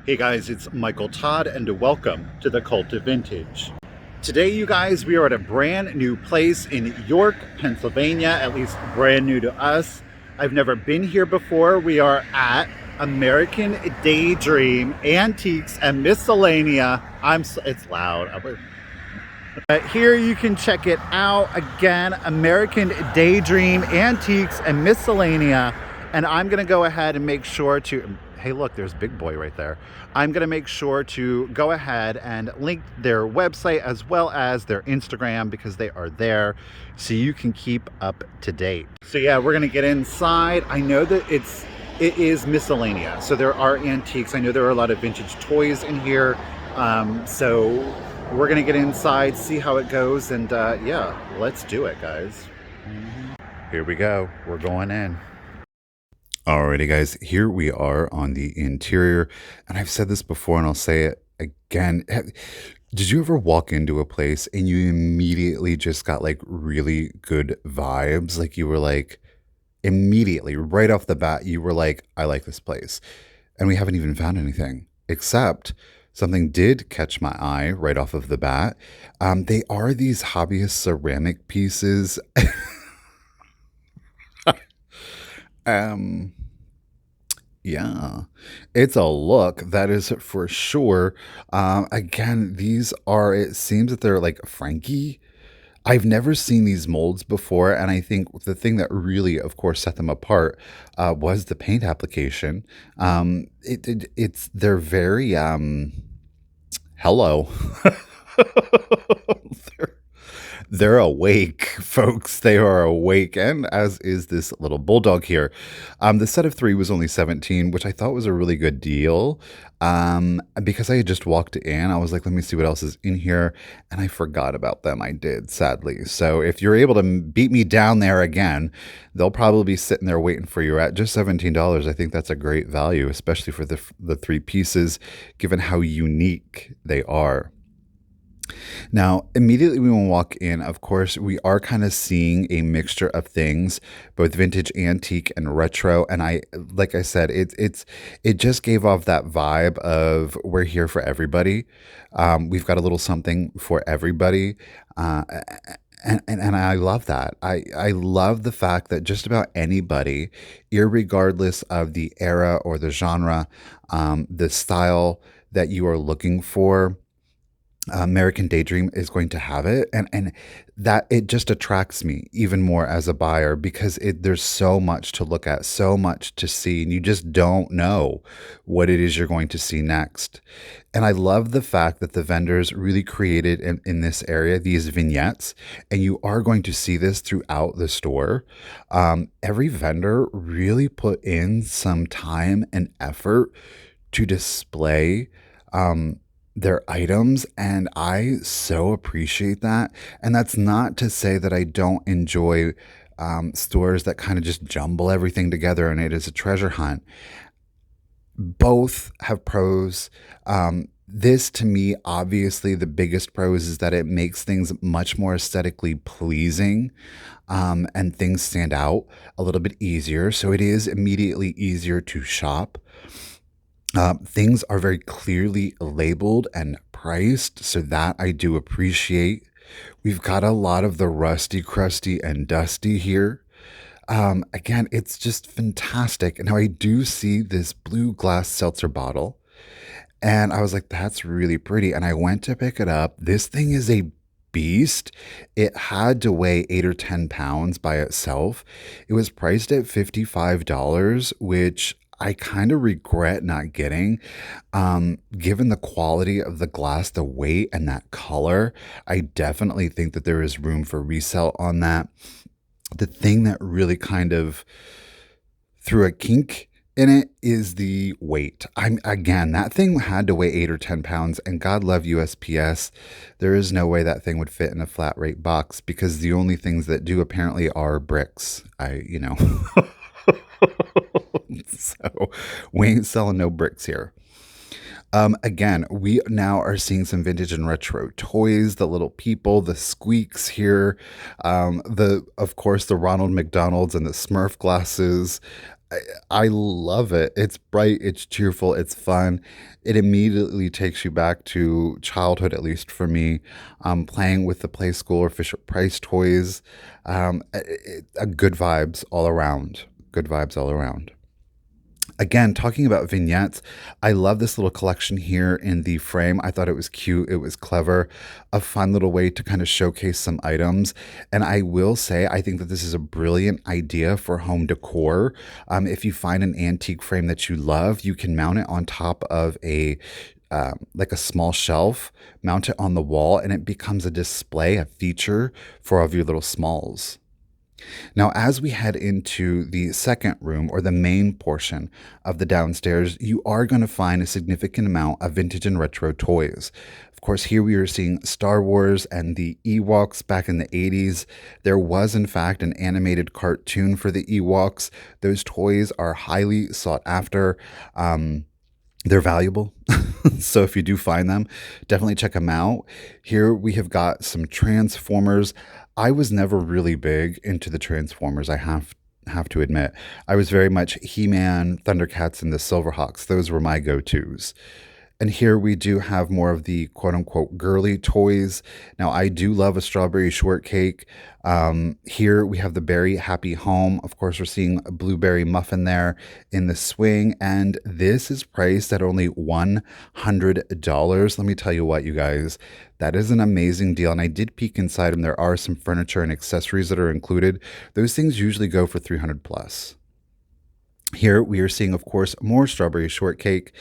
Hey guys, it's Michael Todd and welcome to The.Cult.Of.Vintage. Today, you guys, we are at a brand new place in York, Pennsylvania, at least brand new to us. I've never been here before. We are at American Daydream Antiques and Miscellania. It's loud. Here you can check it out again, American Daydream Antiques and Miscellania. And I'm gonna go ahead and make sure to, hey look, there's Big Boy right there. I'm gonna make sure to go ahead and link their website as well as their Instagram because they are there so you can keep up to date. So yeah, we're gonna get inside. I know that it is Miscellania, so there are antiques. I know there are a lot of vintage toys in here. So we're gonna get inside, see how it goes, and yeah, let's do it, guys. Here we go. We're going in. Alrighty, guys, here we are on the interior, and I've said this before and I'll say it again. Did you ever walk into a place and you immediately just got like really good vibes? Like you were like, immediately, right off the bat, you were like, I like this place. And we haven't even found anything, except something did catch my eye right off of the bat. They are these hobbyist ceramic pieces. Yeah, it's a look, that is for sure. Again, these are, it seems that they're like Frankie. I've never seen these molds before, and I think the thing that really, of course, set them apart was the paint application. They're very, hello. they're, they're awake, folks. They are awake, and as is this little bulldog here. The set of three was only 17, which I thought was a really good deal. Because I had just walked in, I was like, let me see what else is in here, and I forgot about them. I did, sadly. So if you're able to beat me down there again, they'll probably be sitting there waiting for you at just $17. I think that's a great value, especially for the three pieces, given how unique they are. Now, immediately when we walk in, of course, we are kind of seeing a mixture of things, both vintage, antique, and retro. And like I said, it just gave off that vibe of we're here for everybody. We've got a little something for everybody. And I love that. I love the fact that just about anybody, irregardless of the era or the genre, the style that you are looking for, American Daydream is going to have it, and that it just attracts me even more as a buyer because there's so much to look at, so much to see, and you just don't know what it is you're going to see next. And I love the fact that the vendors really created in this area these vignettes, and you are going to see this throughout the store. Every vendor really put in some time and effort to display their items, and I so appreciate that. And that's not to say that I don't enjoy stores that kind of just jumble everything together and it is a treasure hunt. Both have pros. This to me, obviously, the biggest pros is that it makes things much more aesthetically pleasing, and things stand out a little bit easier. So it is immediately easier to shop. Things are very clearly labeled and priced, so that I do appreciate. We've got a lot of the rusty, crusty, and dusty here. Again, it's just fantastic. And now I do see this blue glass seltzer bottle, and I was like, that's really pretty. And I went to pick it up. This thing is a beast. It had to weigh 8 or 10 pounds by itself. It was priced at $55, which I kind of regret not getting. Given the quality of the glass, the weight, and that color, I definitely think that there is room for resale on that. The thing that really kind of threw a kink in it is the weight. Again, that thing had to weigh 8 or 10 pounds, and God love USPS. There is no way that thing would fit in a flat rate box because the only things that do apparently are bricks. So we ain't selling no bricks here. Again, we now are seeing some vintage and retro toys, the little people, the squeaks here, of course, the Ronald McDonald's and the Smurf glasses. I, I love it. It's bright, it's cheerful, it's fun. It immediately takes you back to childhood, at least for me, playing with the Play School or Fisher Price toys. Good vibes all around. Good vibes all around. Again, talking about vignettes, I love this little collection here in the frame. I thought it was cute. It was clever, a fun little way to kind of showcase some items. And I will say, I think that this is a brilliant idea for home decor. If you find an antique frame that you love, you can mount it on top of a like a small shelf, mount it on the wall, and it becomes a display, a feature for all of your little smalls. Now, as we head into the second room or the main portion of the downstairs, you are going to find a significant amount of vintage and retro toys. Of course, here we are seeing Star Wars and the Ewoks back in the 80s. There was, in fact, an animated cartoon for the Ewoks. Those toys are highly sought after. They're valuable. So if you do find them, definitely check them out. Here we have got some Transformers. I was never really big into the Transformers, I have to admit. I was very much He-Man, Thundercats, and the Silverhawks. Those were my go-tos. And here we do have more of the quote unquote girly toys. Now, I do love a strawberry shortcake. Here we have the Berry Happy Home. Of course, we're seeing a blueberry muffin there in the swing. And this is priced at only $100. Let me tell you what, you guys, that is an amazing deal. And I did peek inside them. There are some furniture and accessories that are included. Those things usually go for 300 plus. Here we are seeing, of course, more strawberry shortcake.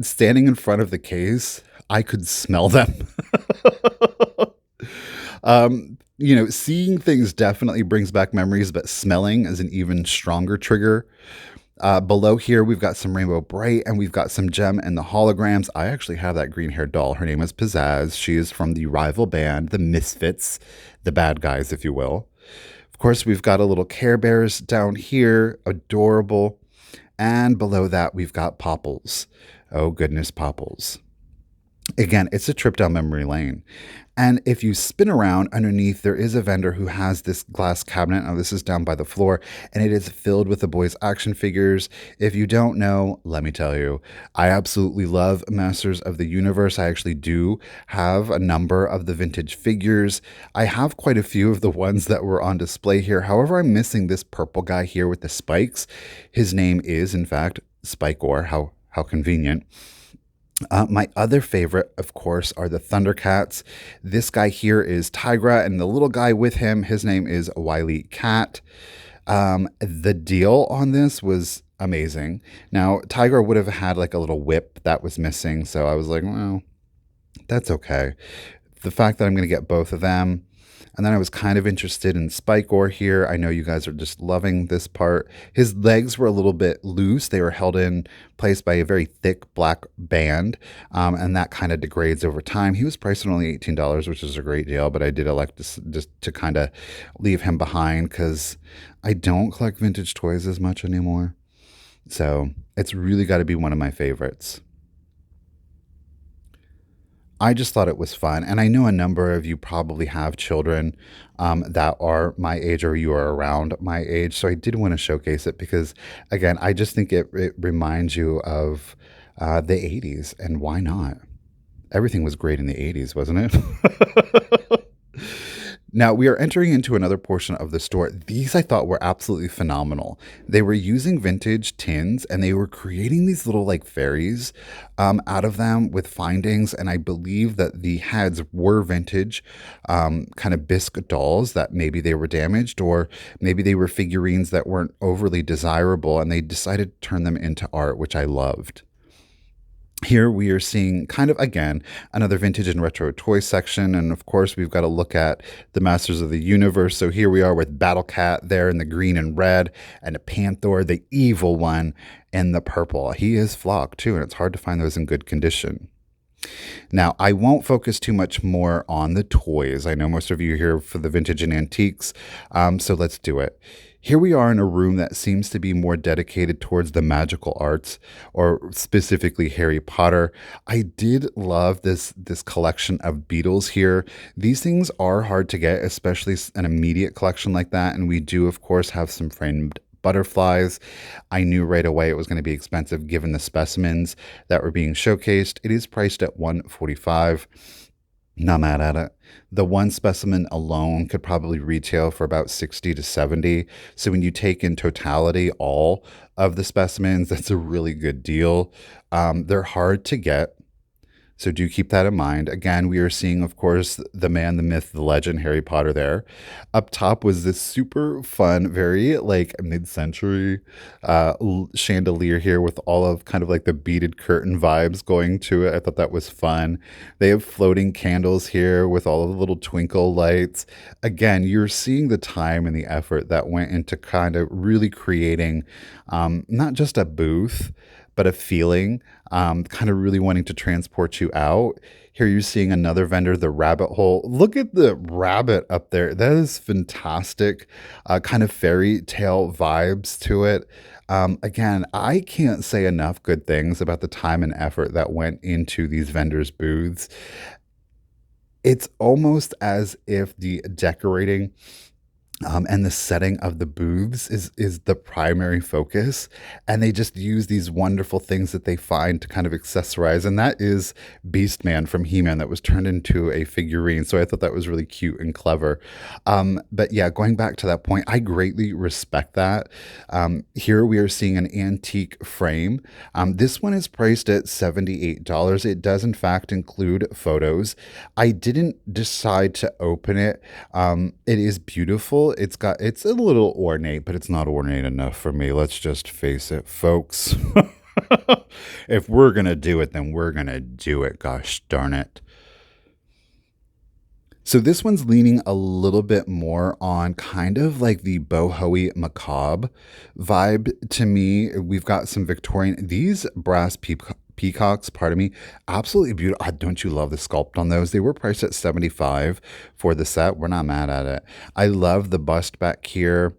Standing in front of the case, I could smell them. Seeing things definitely brings back memories, but smelling is an even stronger trigger. Below here, we've got some Rainbow Bright and we've got some Gem and the holograms. I actually have that green haired doll. Her name is Pizzazz. She is from the rival band, the Misfits, the bad guys, if you will. Of course, we've got a little Care Bears down here, adorable. And below that, we've got Popples. Oh, goodness, Popples. Again, it's a trip down memory lane. And if you spin around underneath, there is a vendor who has this glass cabinet. Now, this is down by the floor, and it is filled with the boys' action figures. If you don't know, let me tell you, I absolutely love Masters of the Universe. I actually do have a number of the vintage figures. I have quite a few of the ones that were on display here. However, I'm missing this purple guy here with the spikes. His name is, in fact, Spikor. How convenient. My other favorite, of course, are the Thundercats. This guy here is Tigra, and the little guy with him, his name is Wily Cat. The deal on this was amazing. Now, Tigra would have had like a little whip that was missing, so I was like, well, that's okay. The fact that I'm going to get both of them. And then I was kind of interested in Spikor here. I know you guys are just loving this part. His legs were a little bit loose. They were held in place by a very thick black band, and that kind of degrades over time. He was priced at only $18, which is a great deal, but I did elect just to kind of leave him behind because I don't collect vintage toys as much anymore. So it's really got to be one of my favorites. I just thought it was fun. And I know a number of you probably have children that are my age or you are around my age. So I did want to showcase it because, again, I just think it reminds you of the 80s. And why not? Everything was great in the 80s, wasn't it? Now, we are entering into another portion of the store. These I thought were absolutely phenomenal. They were using vintage tins and they were creating these little like fairies out of them with findings. And I believe that the heads were vintage kind of bisque dolls that maybe they were damaged or maybe they were figurines that weren't overly desirable. And they decided to turn them into art, which I loved. Here we are seeing kind of, again, another vintage and retro toy section. And of course, we've got to look at the Masters of the Universe. So here we are with Battle Cat there in the green and red and a Panther, the evil one, in the purple. He is flocked too, and it's hard to find those in good condition. Now, I won't focus too much more on the toys. I know most of you are here for the vintage and antiques, so let's do it. Here we are in a room that seems to be more dedicated towards the magical arts, or specifically Harry Potter. I did love this collection of Beatles here. These things are hard to get, especially an immediate collection like that, and we do, of course, have some framed butterflies. I knew right away it was going to be expensive given the specimens that were being showcased. It is priced at $145. Not mad at it. The one specimen alone could probably retail for about 60 to 70. So when you take in totality all of the specimens, that's a really good deal. They're hard to get. So do keep that in mind. Again, we are seeing, of course, the man, the myth, the legend, Harry Potter there. Up top was this super fun, very like mid-century chandelier here with all of kind of like the beaded curtain vibes going to it. I thought that was fun. They have floating candles here with all of the little twinkle lights. Again, you're seeing the time and the effort that went into kind of really creating not just a booth, but a feeling, kind of really wanting to transport you out. Here you're seeing another vendor, the rabbit hole. Look at the rabbit up there. That is fantastic. Kind of fairy tale vibes to it. Again, I can't say enough good things about the time and effort that went into these vendors' booths. It's almost as if the decorating and the setting of the booths is the primary focus, and they just use these wonderful things that they find to kind of accessorize, and that is Beastman from He-Man that was turned into a figurine. So I thought that was really cute and clever. But yeah, going back to that point, I greatly respect that. Here we are seeing an antique frame. This one is priced at $78. It does in fact include photos. I didn't decide to open it. It is beautiful. It's a little ornate, but it's not ornate enough for me. Let's just face it, folks. If we're gonna do it, then we're gonna do it. Gosh darn it. So this one's leaning a little bit more on kind of like the boho macabre vibe to me. We've got some Victorian, these brass peacocks, pardon me, absolutely beautiful. Don't you love the sculpt on those? They were priced at 75 for the set. We're not mad at it. I love the bust back here.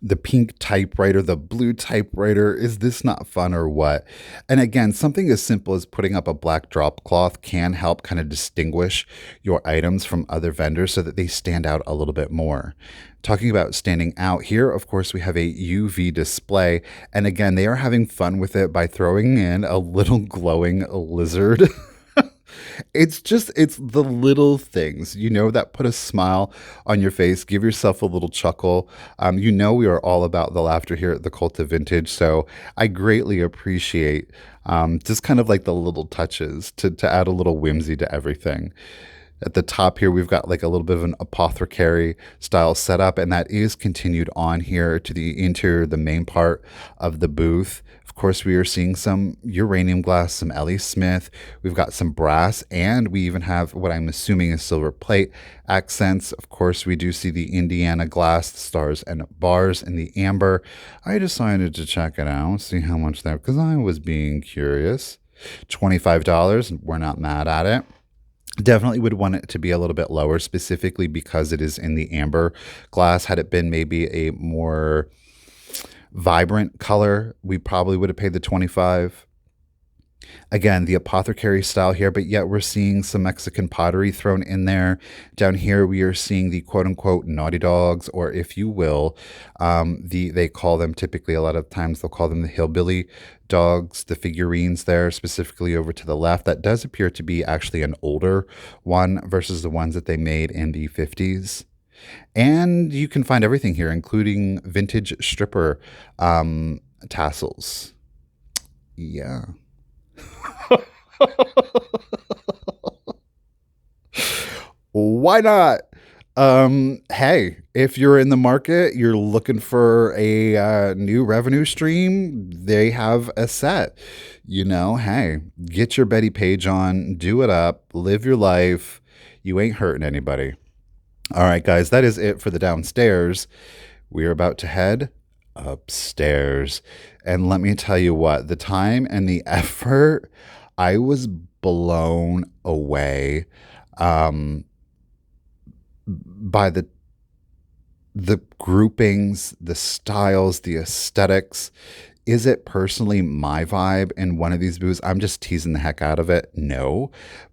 The pink typewriter, the blue typewriter. Is this not fun or what? And again, something as simple as putting up a black drop cloth can help kind of distinguish your items from other vendors so that they stand out a little bit more. Talking about standing out here, of course, we have a UV display. And again, they are having fun with it by throwing in a little glowing lizard. It's the little things, that put a smile on your face. Give yourself a little chuckle. We are all about the laughter here at The.Cult.Of.Vintage. So I greatly appreciate just kind of like the little touches to add a little whimsy to everything. At the top here, we've got like a little bit of an apothecary style setup, and that is continued on here to the interior, the main part of the booth. Of course, we are seeing some uranium glass, some Ellie Smith. We've got some brass, and we even have what I'm assuming is silver plate accents. Of course, we do see the Indiana glass, the stars and bars, and the amber. I decided to check it out, see how much that, because I was being curious. $25, we're not mad at it. Definitely would want it to be a little bit lower, specifically because it is in the amber glass. Had it been maybe a more vibrant color, we probably would have paid the 25. Again, the apothecary style here, but yet we're seeing some Mexican pottery thrown in there. Down here, we are seeing the quote-unquote naughty dogs, or if you will, they call them typically, a lot of times they'll call them the hillbilly dogs, the figurines there, specifically over to the left. That does appear to be actually an older one versus the ones that they made in the 50s. And you can find everything here, including vintage stripper tassels. Yeah. Why not? Hey, if you're in the market, you're looking for a new revenue stream, they have a set. Hey, get your Betty Page on, do it up, live your life. You ain't hurting anybody. All right, guys, that is it for the downstairs. We're about to head upstairs. And let me tell you what, the time and the effort, I was blown away by the groupings, the styles, the aesthetics. Is it personally my vibe in one of these booths? I'm just teasing the heck out of it. No.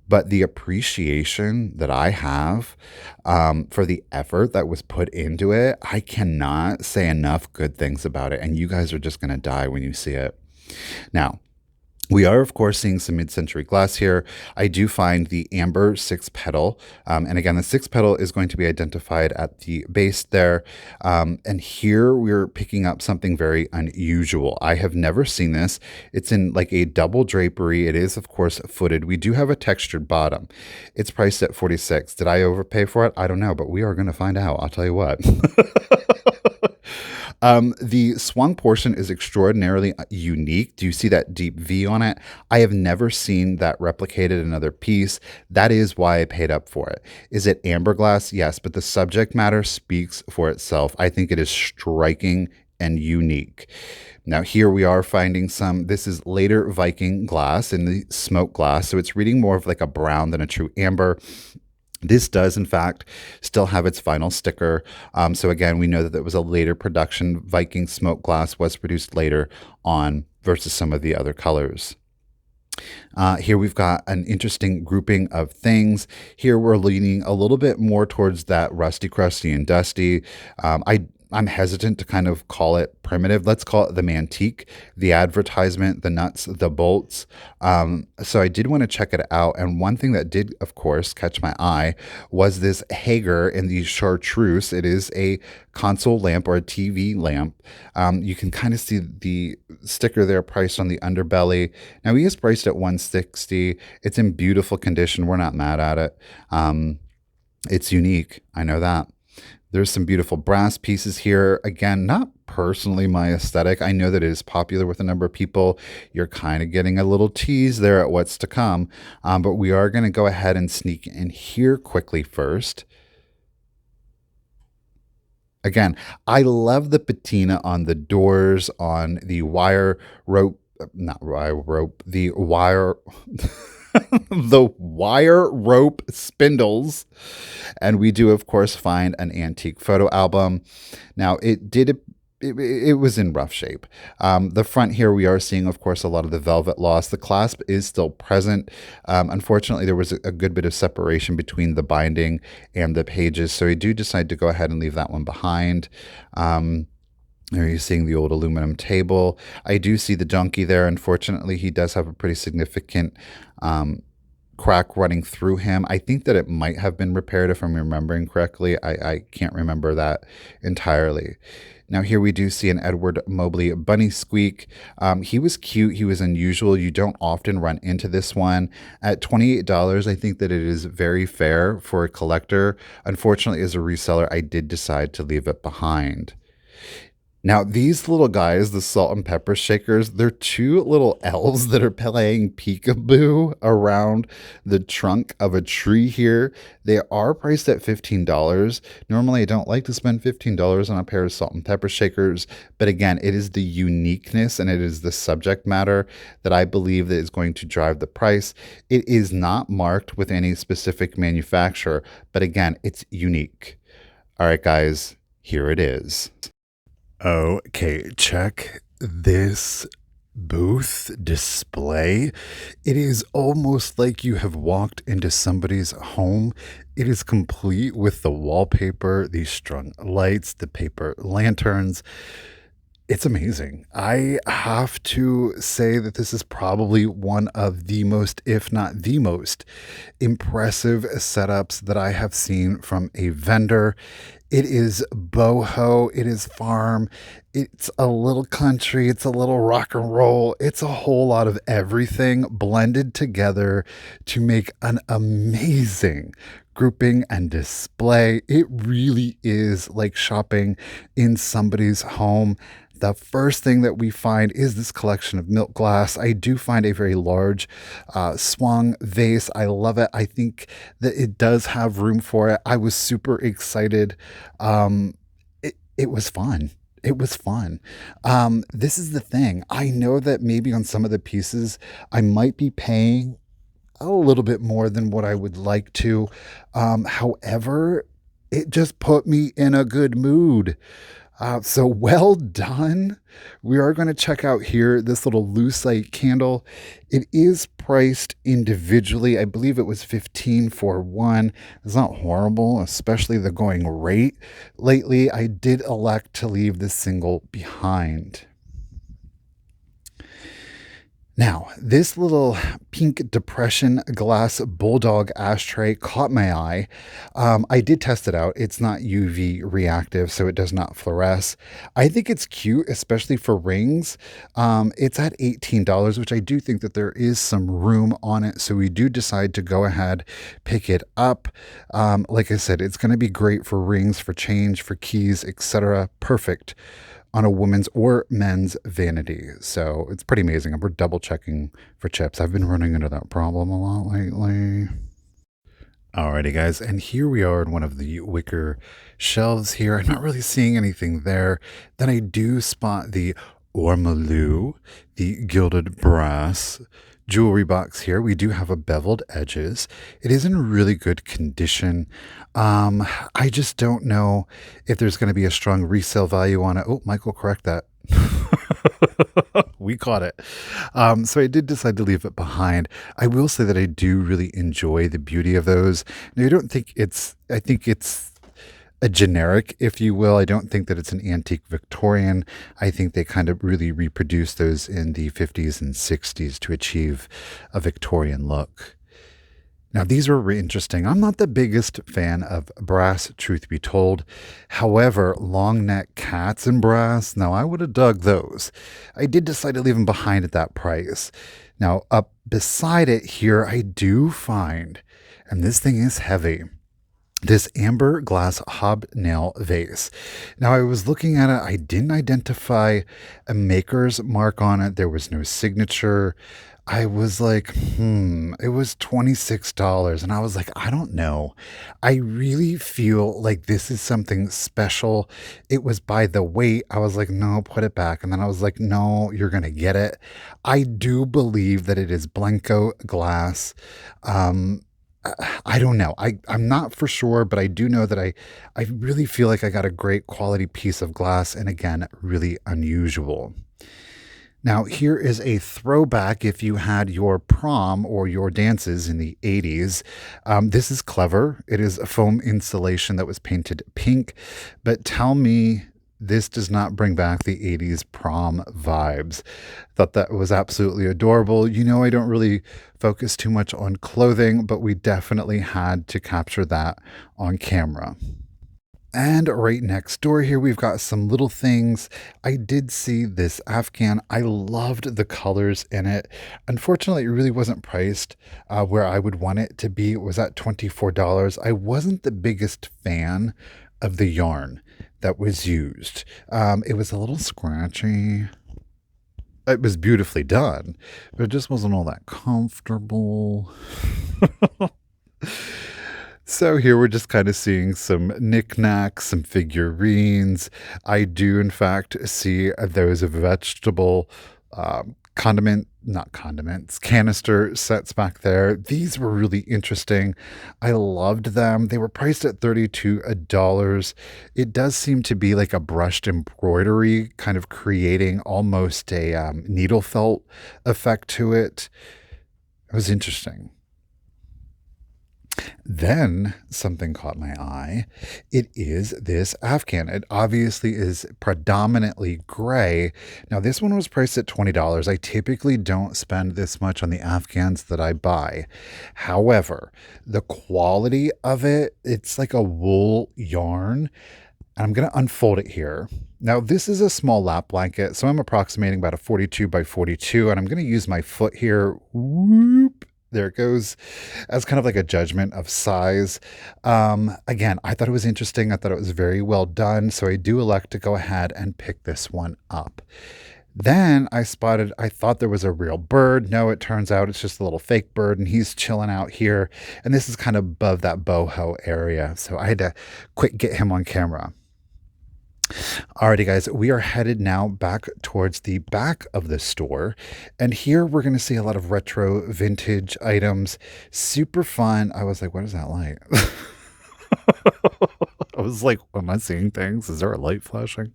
But the appreciation that I have for the effort that was put into it, I cannot say enough good things about it. And you guys are just going to die when you see it. Now, we are, of course, seeing some mid-century glass here. I do find the amber six petal. And again, the six petal is going to be identified at the base there. And here we're picking up something very unusual. I have never seen this. It's in like a double drapery. It is, of course, footed. We do have a textured bottom. It's priced at 46. Did I overpay for it? I don't know, but we are going to find out. I'll tell you what. The swung portion is extraordinarily unique. Do you see that deep V on it? I have never seen that replicated in another piece. That is why I paid up for it. Is it amber glass? Yes, but the subject matter speaks for itself. I think it is striking and unique. Now here we are finding some, this is later Viking glass in the smoke glass. So it's reading more of like a brown than a true amber. This does, in fact, still have its final sticker. So again, we know that it was a later production. Viking smoke glass was produced later on versus some of the other colors. Here we've got an interesting grouping of things. Here we're leaning a little bit more towards that rusty, crusty, and dusty. I'm hesitant to kind of call it primitive. Let's call it the mantique, the advertisement, the nuts, the bolts. So I did want to check it out. And one thing that did, of course, catch my eye was this Hager in the chartreuse. It is a console lamp or a TV lamp. You can kind of see the sticker there priced on the underbelly. Now he is priced at $160. It's in beautiful condition. We're not mad at it. It's unique. I know that. There's some beautiful brass pieces here. Again, not personally my aesthetic. I know that it is popular with a number of people. You're kind of getting a little tease there at what's to come. But we are going to go ahead and sneak in here quickly first. Again, I love the patina on the doors, on the wire rope, not wire rope, the wire... the wire rope spindles. And we do, of course, find an antique photo album. Now, it was in rough shape. The front here, we are seeing, of course, a lot of the velvet loss. The clasp is still present. Unfortunately, there was a good bit of separation between the binding and the pages. So we do decide to go ahead and leave that one behind. There you're seeing the old aluminum table. I do see the donkey there. Unfortunately, he does have a pretty significant crack running through him. I think that it might have been repaired if I'm remembering correctly. I can't remember that entirely. Now here we do see an Edward Mobley bunny squeak. He was cute. He was unusual. You don't often run into this one. At $28, I think that it is very fair for a collector. Unfortunately, as a reseller, I did decide to leave it behind. Now, these little guys, the salt and pepper shakers, they're two little elves that are playing peekaboo around the trunk of a tree here. They are priced at $15. Normally, I don't like to spend $15 on a pair of salt and pepper shakers, but again, it is the uniqueness and it is the subject matter that I believe that is going to drive the price. It is not marked with any specific manufacturer, but again, it's unique. All right, guys, here it is. Okay, check this booth display. It is almost like you have walked into somebody's home. It is complete with the wallpaper, the strung lights, the paper lanterns. It's amazing. I have to say that this is probably one of the most, if not the most, impressive setups that I have seen from a vendor. It is boho, it is farm, it's a little country, it's a little rock and roll, it's a whole lot of everything blended together to make an amazing grouping and display. It really is like shopping in somebody's home. The first thing that we find is this collection of milk glass. I do find a very large swung vase. I love it. I think that it does have room for it. I was super excited. It was fun. It was fun. This is the thing. I know that maybe on some of the pieces, I might be paying a little bit more than what I would like to. However, it just put me in a good mood. So well done. We are going to check out here this little lucite candle. It is priced individually. I believe it was 15 for one. It's not horrible, especially the going rate. Lately, I did elect to leave this single behind. Now, this little pink depression glass bulldog ashtray caught my eye. I did test it out. It's not UV reactive, so it does not fluoresce. I think it's cute, especially for rings. It's at $18, which I do think that there is some room on it, so we do decide to go ahead, pick it up. Like I said, it's going to be great for rings, for change, for keys, etc. Perfect on a woman's or men's vanity. So it's pretty amazing. And we're double checking for chips. I've been running into that problem a lot lately. Alrighty, guys, and here we are in one of the wicker shelves here. I'm not really seeing anything there. Then I do spot the ormolu, the gilded brass jewelry box here. We do have a beveled edges. It is in really good condition. I just don't know if there's going to be a strong resale value on it. Oh, Michael, correct that. We caught it. So I did decide to leave it behind. I will say that I do really enjoy the beauty of those. Now, I think it's a generic, if you will. I don't think that it's an antique Victorian. I think they kind of really reproduced those in the 50s and 60s to achieve a Victorian look. Now, these were really interesting. I'm not the biggest fan of brass, truth be told. However, long neck cats in brass, now I would have dug those. I did decide to leave them behind at that price. Now, up beside it here, I do find, and this thing is heavy, this amber glass hobnail vase. Now, I was looking at it. I didn't identify a maker's mark on it. There was no signature. I was like, it was $26. And I was like, I don't know. I really feel like this is something special. It was by the weight. I was like, no, put it back. And then I was like, no, you're going to get it. I do believe that it is Blanco glass. I don't know. I'm not for sure, but I do know that I really feel like I got a great quality piece of glass, and again, really unusual. Now, here is a throwback if you had your prom or your dances in the 80s. This is clever. It is a foam insulation that was painted pink, but tell me this does not bring back the 80s prom vibes. Thought that was absolutely adorable. You know, I don't really focus too much on clothing, but we definitely had to capture that on camera. And right next door here, we've got some little things. I did see this Afghan. I loved the colors in it. Unfortunately, it really wasn't priced where I would want it to be. It was at $24. I wasn't the biggest fan of the yarn that was used. It was a little scratchy. It was beautifully done, but it just wasn't all that comfortable. So here we're just kind of seeing some knickknacks, some figurines. I do, in fact, see those vegetable canister sets back there. These were really interesting. I loved them. They were priced at $32. It does seem to be like a brushed embroidery, kind of creating almost a needle felt effect to it. It was interesting. Then something caught my eye. It is this Afghan. It obviously is predominantly gray. Now, this one was priced at $20. I typically don't spend this much on the Afghans that I buy. However, the quality of it, it's like a wool yarn. And I'm going to unfold it here. Now, this is a small lap blanket, so I'm approximating about a 42 by 42, and I'm going to use my foot here. Whoop. There it goes, as kind of like a judgment of size. Again, I thought it was interesting. I thought it was very well done. So I do elect to go ahead and pick this one up. Then I thought there was a real bird. No, it turns out it's just a little fake bird, and he's chilling out here. And this is kind of above that boho area. So I had to quick get him on camera. Alrighty, guys, we are headed now back towards the back of the store. And here we're going to see a lot of retro vintage items. Super fun. I was like, what is that light? I was like, am I seeing things? Is there a light flashing?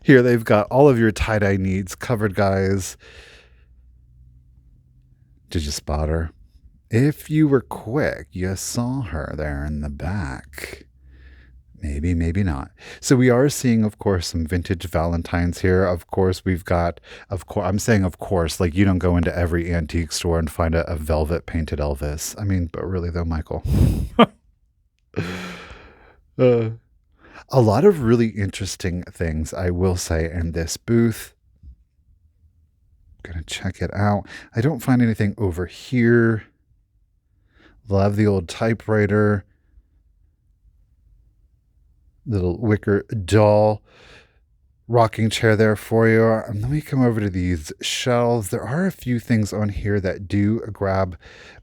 Here they've got all of your tie-dye needs covered, guys. Did you spot her? If you were quick, you saw her there in the back. Maybe, maybe not. So we are seeing, of course, some vintage Valentines here. Of course, we've got, of course, I'm saying, of course, like you don't go into every antique store and find a velvet painted Elvis. I mean, but really though, Michael. uh, a lot of really interesting things, I will say, in this booth. Gonna check it out. I don't find anything over here. Love the old typewriter. Little wicker doll rocking chair there for you. And let me come over to these shelves. There are a few things on here that do grab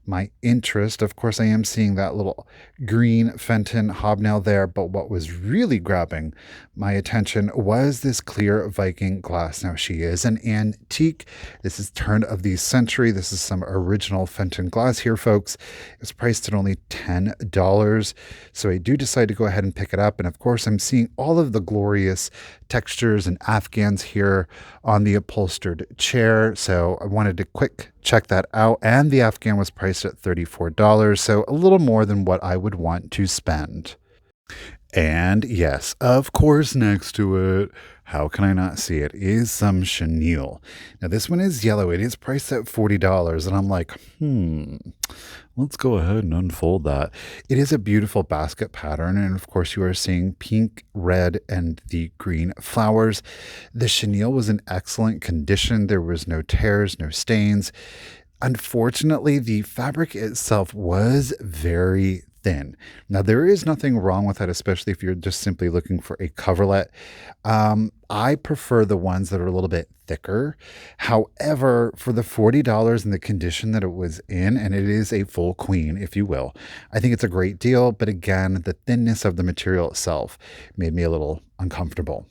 my interest. Of course, I am seeing that little green Fenton hobnail there, but what was really grabbing my attention was this clear Viking glass. Now, she is an antique. This is turn of the century. This is some original Fenton glass here, folks. It's priced at only $10. So I do decide to go ahead and pick it up. And of course, I'm seeing all of the glorious textures and Afghans here on the upholstered chair. So I wanted to quick check that out. And the Afghan was priced at $34. So a little more than what I would want to spend. And yes, of course, next to it, how can I not see it, is some chenille. Now, this one is yellow. It is priced at $40. And I'm like, let's go ahead and unfold that. It is a beautiful basket pattern. And of course, you are seeing pink, red, and the green flowers. The chenille was in excellent condition. There was no tears, no stains. Unfortunately, the fabric itself was very thin. Now, there is nothing wrong with that, especially if you're just simply looking for a coverlet. I prefer the ones that are a little bit thicker. However, for the $40 and the condition that it was in, and it is a full queen, if you will, I think it's a great deal. But again, the thinness of the material itself made me a little uncomfortable.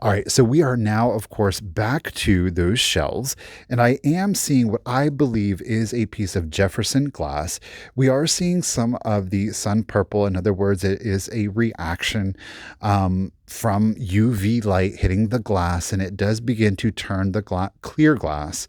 All right, so we are now, of course, back to those shelves, and I am seeing what I believe is a piece of Jefferson glass. We are seeing some of the sun purple. In other words, it is a reaction from UV light hitting the glass, and it does begin to turn the clear glass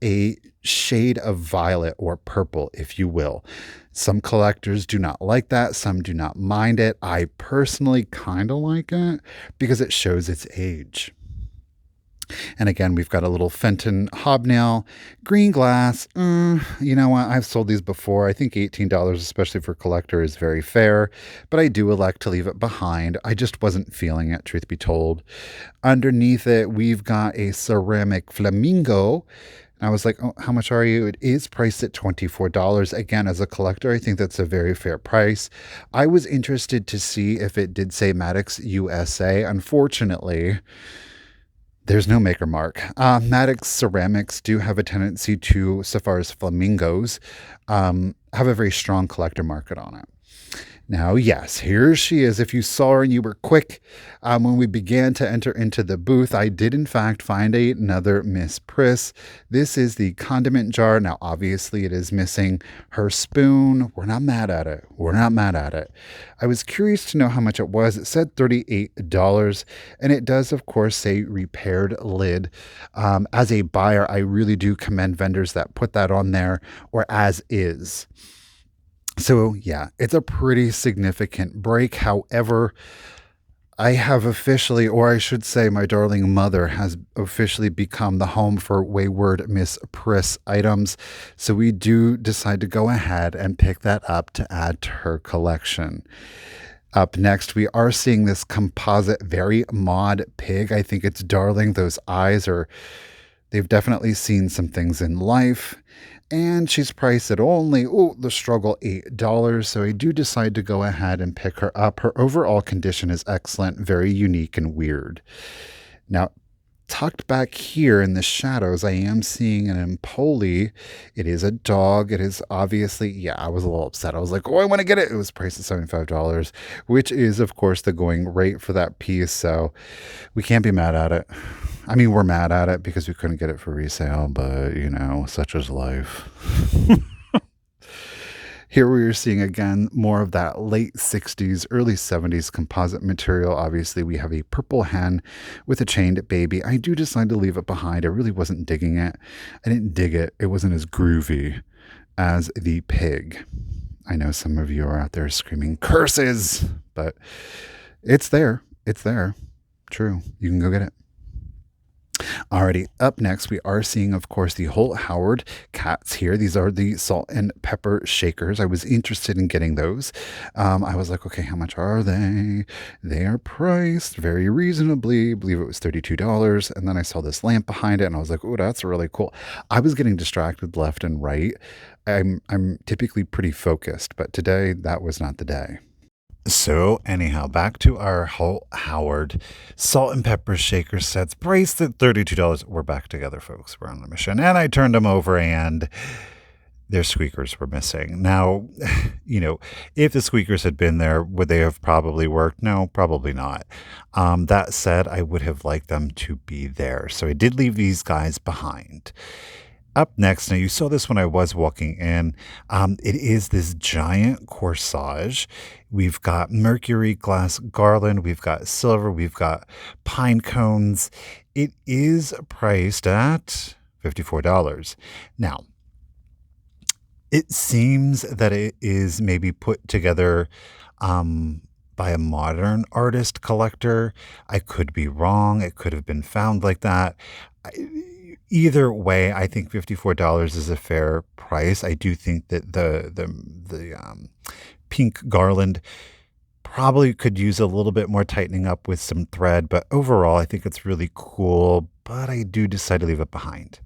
a shade of violet or purple, if you will. Some collectors do not like that. Some do not mind it. I personally kind of like it because it shows its age. And again, we've got a little Fenton hobnail, green glass. You know what? I've sold these before. I think $18, especially for collector, is very fair, but I do elect to leave it behind. I just wasn't feeling it, truth be told. Underneath it, we've got a ceramic flamingo. I was like, oh, how much are you? It is priced at $24. Again, as a collector, I think that's a very fair price. I was interested to see if it did say Maddox USA. Unfortunately, there's no maker mark. Maddox ceramics do have a tendency to, so far as flamingos, have a very strong collector market on it. Now, yes, here she is. If you saw her and you were quick, when we began to enter into the booth, I did in fact find another Miss Priss. This is the condiment jar. Now, obviously, it is missing her spoon. We're not mad at it. We're not mad at it. I was curious to know how much it was. It said $38, and it does, of course, say repaired lid. As a buyer, I really do commend vendors that put that on there, or as is. So yeah, it's a pretty significant break. However, I have officially, or I should say my darling mother has officially become the home for wayward Miss Priss items. So we do decide to go ahead and pick that up to add to her collection. Up next, we are seeing this composite, very mod pig. I think it's darling. Those eyes are, they've definitely seen some things in life. And she's priced at only, the struggle, $8. So I do decide to go ahead and pick her up. Her overall condition is excellent, very unique and weird. Now, tucked back here in the shadows, I am seeing an Empoli. It is a dog. It is obviously, yeah, I was a little upset. I was like, oh, I want to get it. It was priced at $75, which is, of course, the going rate for that piece. So we can't be mad at it. I mean, we're mad at it because we couldn't get it for resale, but, you know, such is life. Here we are seeing again more of that late 60s, early 70s composite material. Obviously, we have a purple hen with a chained baby. I do decide to leave it behind. I really wasn't digging it. I didn't dig it. It wasn't as groovy as the pig. I know some of you are out there screaming curses, but it's there. It's there. True. You can go get it. Alrighty, up next, we are seeing, of course, the Holt Howard cats here. These are the salt and pepper shakers. I was interested in getting those. I was like, okay, how much are they? They are priced very reasonably. I believe it was $32. And then I saw this lamp behind it, and I was like, oh, that's really cool. I was getting distracted left and right. I'm typically pretty focused, but today that was not the day. So, anyhow, back to our Holt Howard salt and pepper shaker sets, priced at $32. We're back together, folks. We're on a mission. And I turned them over and their squeakers were missing. Now, if the squeakers had been there, would they have probably worked? No, probably not. That said, I would have liked them to be there. So I did leave these guys behind. Up next, now you saw this when I was walking in. It is this giant corsage. We've got mercury glass garland. We've got silver. We've got pine cones. It is priced at $54. Now, it seems that it is maybe put together by a modern artist collector. I could be wrong. It could have been found like that. Either way, I think $54 is a fair price. I do think that the pink garland probably could use a little bit more tightening up with some thread, but overall, I think it's really cool, but I do decide to leave it behind.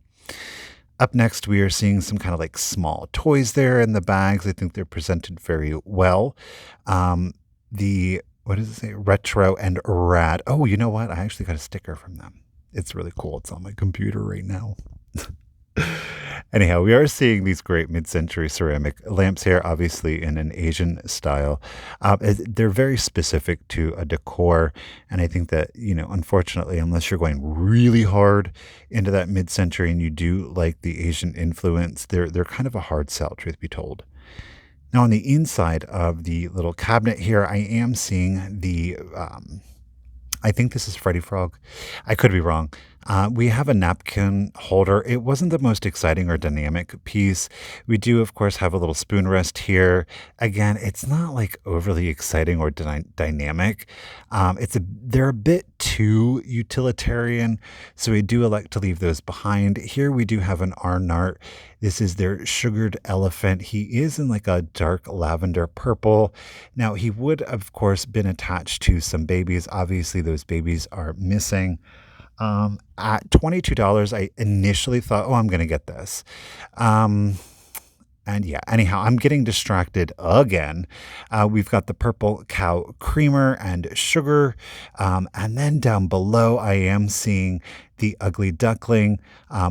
Up next, we are seeing some kind of like small toys there in the bags. I think they're presented very well. What does it say? Retro and rad. Oh, you know what? I actually got a sticker from them. It's really cool. It's on my computer right now. Anyhow, we are seeing these great mid-century ceramic lamps here, obviously in an Asian style. They're very specific to a decor, and I think that, unfortunately, unless you're going really hard into that mid-century and you do like the Asian influence, they're kind of a hard sell, truth be told. Now, on the inside of the little cabinet here, I am seeing I think this is Freddy Frog. I could be wrong. We have a napkin holder. It wasn't the most exciting or dynamic piece. We do, of course, have a little spoon rest here. Again, it's not like overly exciting or dynamic. They're a bit too utilitarian, so we do elect to leave those behind. Here we do have an Arnart. This is their sugared elephant. He is in like a dark lavender purple. Now, he would, of course, been attached to some babies. Obviously, those babies are missing. At $22, I initially thought, oh, I'm going to get this. And yeah, anyhow, I'm getting distracted again. We've got the purple cow creamer and sugar. And then down below, I am seeing the ugly duckling,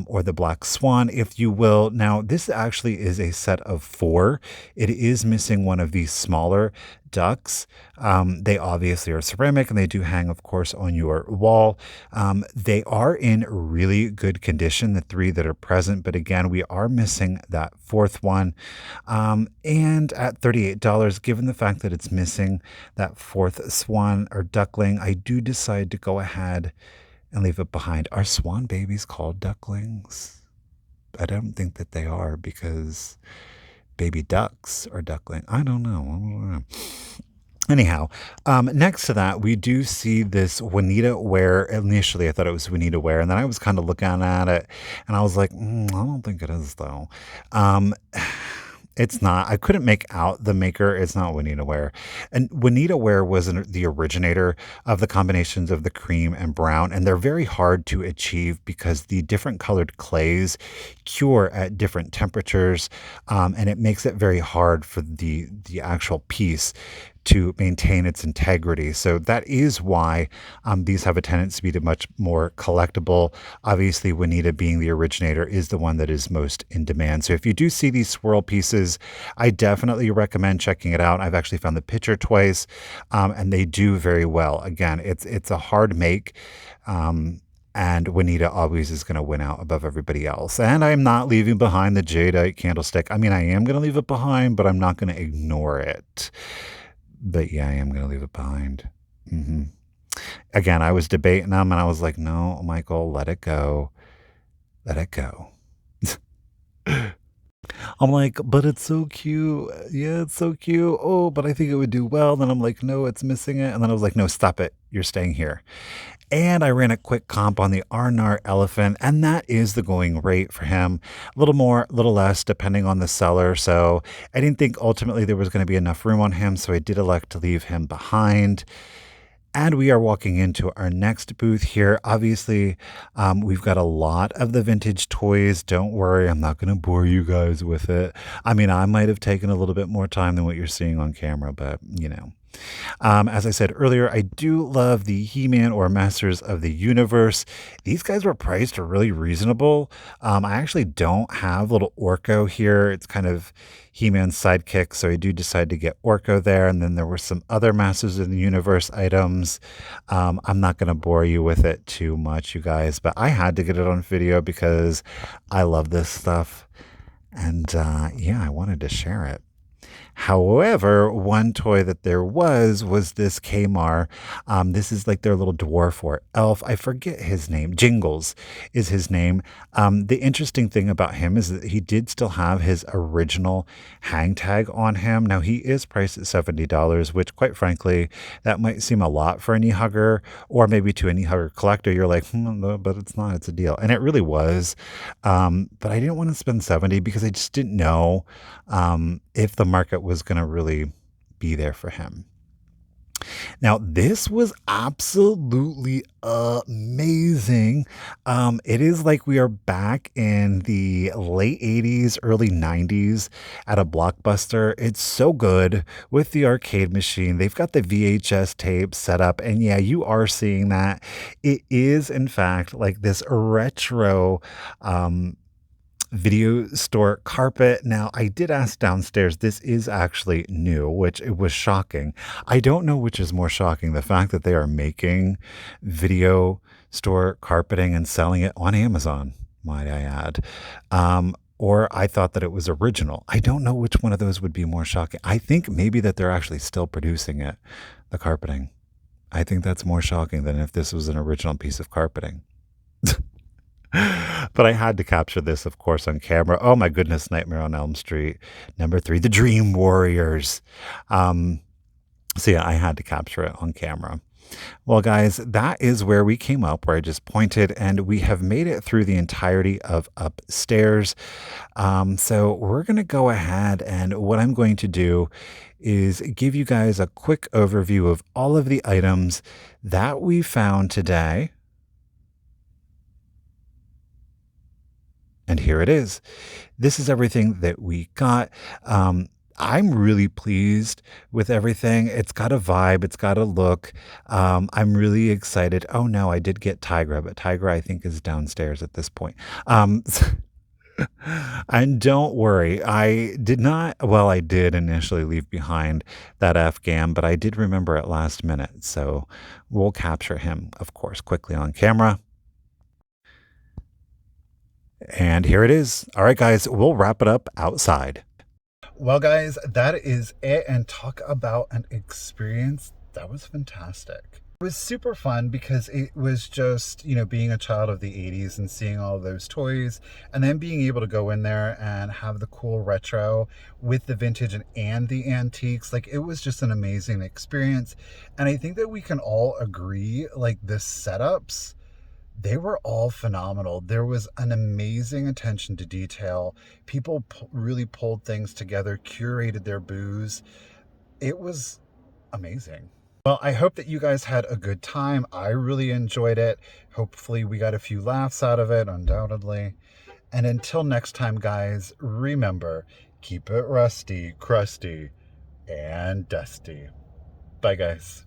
or the black swan, if you will. Now, this actually is a set of 4. It is missing one of these smaller ducks. They obviously are ceramic and they do hang, of course, on your wall. They are in really good condition, the 3 that are present, but again, we are missing that 4th one. And at $38, given the fact that it's missing that 4th swan or duckling, I do decide to go ahead and leave it behind. Are swan babies called ducklings? I don't think that they are, because baby ducks are duckling. I don't know. Anyhow, next to that, we do see this Juanita ware. Initially, I thought it was Juanita ware, and then I was kind of looking at it, and I was like, I don't think it is, though. It's not. I couldn't make out the maker. It's not Juanita ware. And Juanita ware was the originator of the combinations of the cream and brown, and they're very hard to achieve because the different colored clays cure at different temperatures, and it makes it very hard for the actual piece to maintain its integrity. So that is why these have a tendency to be much more collectible. Obviously, Juanita being the originator is the one that is most in demand. So if you do see these swirl pieces, I definitely recommend checking it out. I've actually found the picture twice, and they do very well. Again, it's a hard make. And Juanita always is going to win out above everybody else. And I'm not leaving behind the jadeite candlestick. I mean, I am going to leave it behind, but I'm not going to ignore it. But yeah, I am going to leave it behind. hmm Again, I was debating them and I was like, no, Michael, let it go. Let it go. I'm like, but it's so cute. Yeah, it's so cute. Oh, but I think it would do well. Then I'm like, no, it's missing it. And then I was like, no, stop it. You're staying here. And I ran a quick comp on the Arnar elephant, and that is the going rate for him. A little more, a little less, depending on the seller. So I didn't think ultimately there was going to be enough room on him, so I did elect to leave him behind. And we are walking into our next booth here. Obviously, we've got a lot of the vintage toys. Don't worry, I'm not going to bore you guys with it. I mean, I might have taken a little bit more time than what you're seeing on camera, but you know. As I said earlier, I do love the He-Man or Masters of the Universe. These guys were priced really reasonable. I actually don't have little Orko here. It's kind of He-Man's sidekick, so I do decide to get Orko there. And then there were some other Masters of the Universe items. I'm not going to bore you with it too much, you guys, but I had to get it on video because I love this stuff. And yeah, I wanted to share it. However, one toy that there was this Kmar. This is like their little dwarf or elf. I forget his name. Jingles is his name. The interesting thing about him is that he did still have his original hang tag on him. Now, he is priced at $70, which quite frankly, that might seem a lot for any hugger, or maybe to any hugger collector. You're like, no, but it's not. It's a deal. And it really was. But I didn't want to spend 70 because I just didn't know if the market was going to really be there for him. Now, this was absolutely amazing. It is like we are back in the late 80s, early 90s at a Blockbuster. It's so good with the arcade machine. They've got the VHS tape set up, and yeah, you are seeing that. It is, in fact, like this retro video store carpet. Now, I did ask downstairs, this is actually new, which it was shocking. I don't know which is more shocking, the fact that they are making video store carpeting and selling it on Amazon, might I add. Or I thought that it was original. I don't know which one of those would be more shocking. I think maybe that they're actually still producing it, the carpeting. I think that's more shocking than if this was an original piece of carpeting. But I had to capture this, of course, on camera. Oh my goodness, Nightmare on Elm Street. Number 3, The Dream Warriors. So yeah, I had to capture it on camera. Well, guys, that is where we came up, where I just pointed, and we have made it through the entirety of upstairs. So we're going to go ahead, and what I'm going to do is give you guys a quick overview of all of the items that we found today. And here it is. This is everything that we got. I'm really pleased with everything. It's got a vibe. It's got a look. I'm really excited. Oh no, I did get Tigra, but Tigra I think is downstairs at this point. And don't worry, I did not, well, I did initially leave behind that Afghan, but I did remember at last minute. So we'll capture him, of course, quickly on camera. And here it is. All right, guys, we'll wrap it up outside. Well, guys, that is it. And talk about an experience that was fantastic. It was super fun because it was just, you know, being a child of the 80s and seeing all those toys and then being able to go in there and have the cool retro with the vintage and the antiques. Like, it was just an amazing experience. And I think that we can all agree, like, the setups, they were all phenomenal. There was an amazing attention to detail. People really pulled things together, curated their booths. It was amazing. Well, I hope that you guys had a good time. I really enjoyed it. Hopefully we got a few laughs out of it, undoubtedly. And until next time, guys, remember, keep it rusty, crusty, and dusty. Bye, guys.